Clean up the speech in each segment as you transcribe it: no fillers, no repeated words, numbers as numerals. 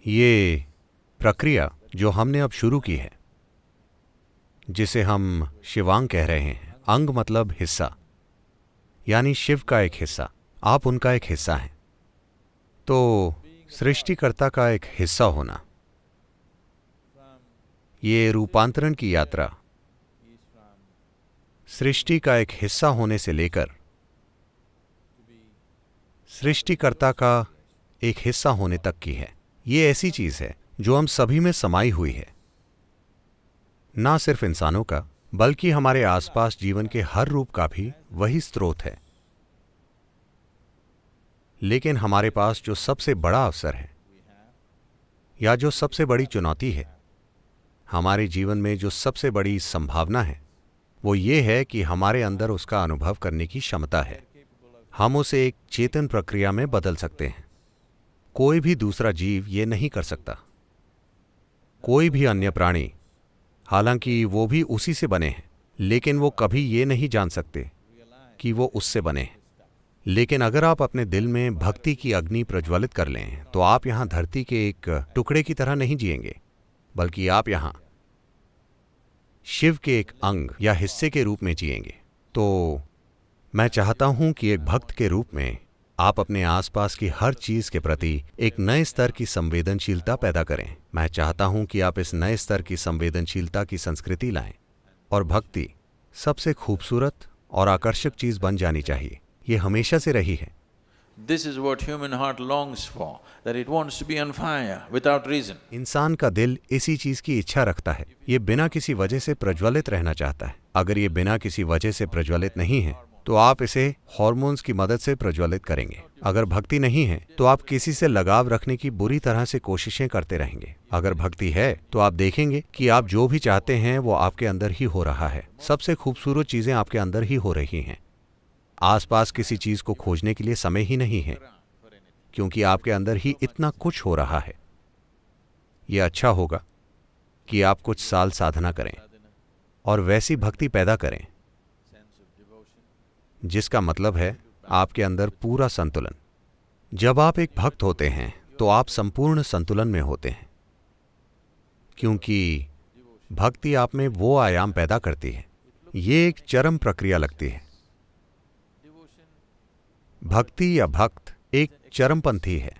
ये प्रक्रिया जो हमने अब शुरू की है, जिसे हम शिवांग कह रहे हैं, अंग मतलब हिस्सा, यानी शिव का एक हिस्सा, आप उनका एक हिस्सा हैं। तो सृष्टिकर्ता का एक हिस्सा होना, ये रूपांतरण की यात्रा सृष्टि का एक हिस्सा होने से लेकर सृष्टिकर्ता का एक हिस्सा होने तक की है। ये ऐसी चीज है जो हम सभी में समाई हुई है, ना सिर्फ इंसानों का बल्कि हमारे आसपास जीवन के हर रूप का भी वही स्रोत है। लेकिन हमारे पास जो सबसे बड़ा अवसर है या जो सबसे बड़ी चुनौती है, हमारे जीवन में जो सबसे बड़ी संभावना है, वो ये है कि हमारे अंदर उसका अनुभव करने की क्षमता है। हम उसे एक चेतन प्रक्रिया में बदल सकते हैं। कोई भी दूसरा जीव ये नहीं कर सकता। कोई भी अन्य प्राणी, हालांकि वो भी उसी से बने हैं, लेकिन वो कभी ये नहीं जान सकते कि वो उससे बने हैं। लेकिन अगर आप अपने दिल में भक्ति की अग्नि प्रज्वलित कर लें, तो आप यहां धरती के एक टुकड़े की तरह नहीं जिएंगे, बल्कि आप यहां शिव के एक अंग या हिस्से के रूप में जिएंगे। तो मैं चाहता हूं कि एक भक्त के रूप में आप अपने आसपास की हर चीज के प्रति एक नए स्तर की संवेदनशीलता पैदा करें। मैं चाहता हूं कि आप इस नए स्तर की संवेदनशीलता की संस्कृति लाएं, और भक्ति सबसे खूबसूरत और आकर्षक चीज बन जानी चाहिए। ये हमेशा से रही है। This is what human heart longs for, that it wants to be on fire without reason. इंसान का दिल इसी चीज की इच्छा रखता है। ये बिना किसी वजह से प्रज्वलित रहना चाहता है। अगर ये बिना किसी वजह से प्रज्वलित नहीं है, तो आप इसे हार्मोन्स की मदद से प्रज्वलित करेंगे। अगर भक्ति नहीं है, तो आप किसी से लगाव रखने की बुरी तरह से कोशिशें करते रहेंगे। अगर भक्ति है, तो आप देखेंगे कि आप जो भी चाहते हैं वो आपके अंदर ही हो रहा है। सबसे खूबसूरत चीजें आपके अंदर ही हो रही हैं। आसपास किसी चीज को खोजने के लिए समय ही नहीं है, क्योंकि आपके अंदर ही इतना कुछ हो रहा है। यह अच्छा होगा कि आप कुछ साल साधना करें और वैसी भक्ति पैदा करें जिसका मतलब है आपके अंदर पूरा संतुलन। जब आप एक भक्त होते हैं, तो आप संपूर्ण संतुलन में होते हैं, क्योंकि भक्ति आप में वो आयाम पैदा करती है। ये एक चरम प्रक्रिया लगती है। भक्ति या भक्त एक चरमपंथी है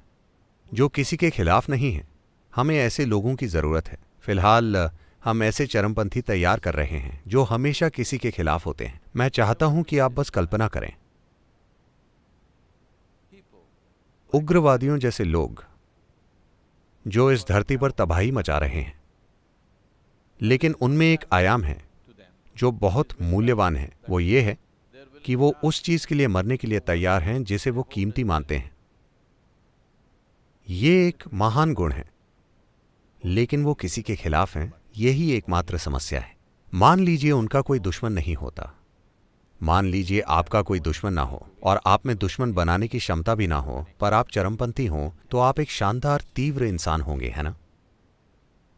जो किसी के खिलाफ नहीं है। हमें ऐसे लोगों की जरूरत है। फिलहाल हम ऐसे चरमपंथी तैयार कर रहे हैं जो हमेशा किसी के खिलाफ होते हैं। मैं चाहता हूं कि आप बस कल्पना करें, उग्रवादियों जैसे लोग जो इस धरती पर तबाही मचा रहे हैं, लेकिन उनमें एक आयाम है जो बहुत मूल्यवान है। वो ये है कि वो उस चीज के लिए मरने के लिए तैयार हैं जिसे वो कीमती मानते हैं। ये एक महान गुण है, लेकिन वो किसी के खिलाफ हैं। यही एकमात्र समस्या है। मान लीजिए उनका कोई दुश्मन नहीं होता। मान लीजिए आपका कोई दुश्मन ना हो और आप में दुश्मन बनाने की क्षमता भी ना हो, पर आप चरमपंथी हों, तो आप एक शानदार तीव्र इंसान होंगे, है ना?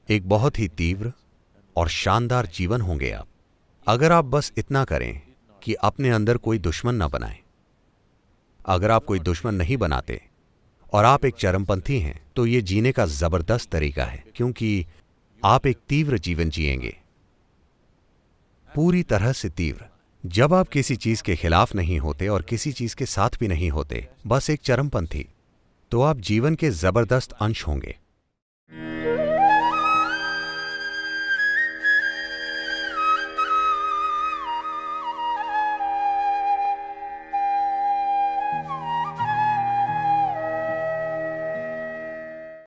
एक बहुत ही तीव्र और शानदार जीवन होंगे आप, अगर आप बस इतना करें कि अपने अंदर कोई दुश्मन ना बनाएं। अगर आप कोई दुश्मन नहीं बनाते और आप एक चरमपंथी हैं, तो ये जीने का जबरदस्त तरीका है, क्योंकि आप एक तीव्र जीवन जिएंगे, पूरी तरह से तीव्र। जब आप किसी चीज के खिलाफ नहीं होते और किसी चीज के साथ भी नहीं होते, बस एक चरमपंथी, तो आप जीवन के जबरदस्त अंश होंगे।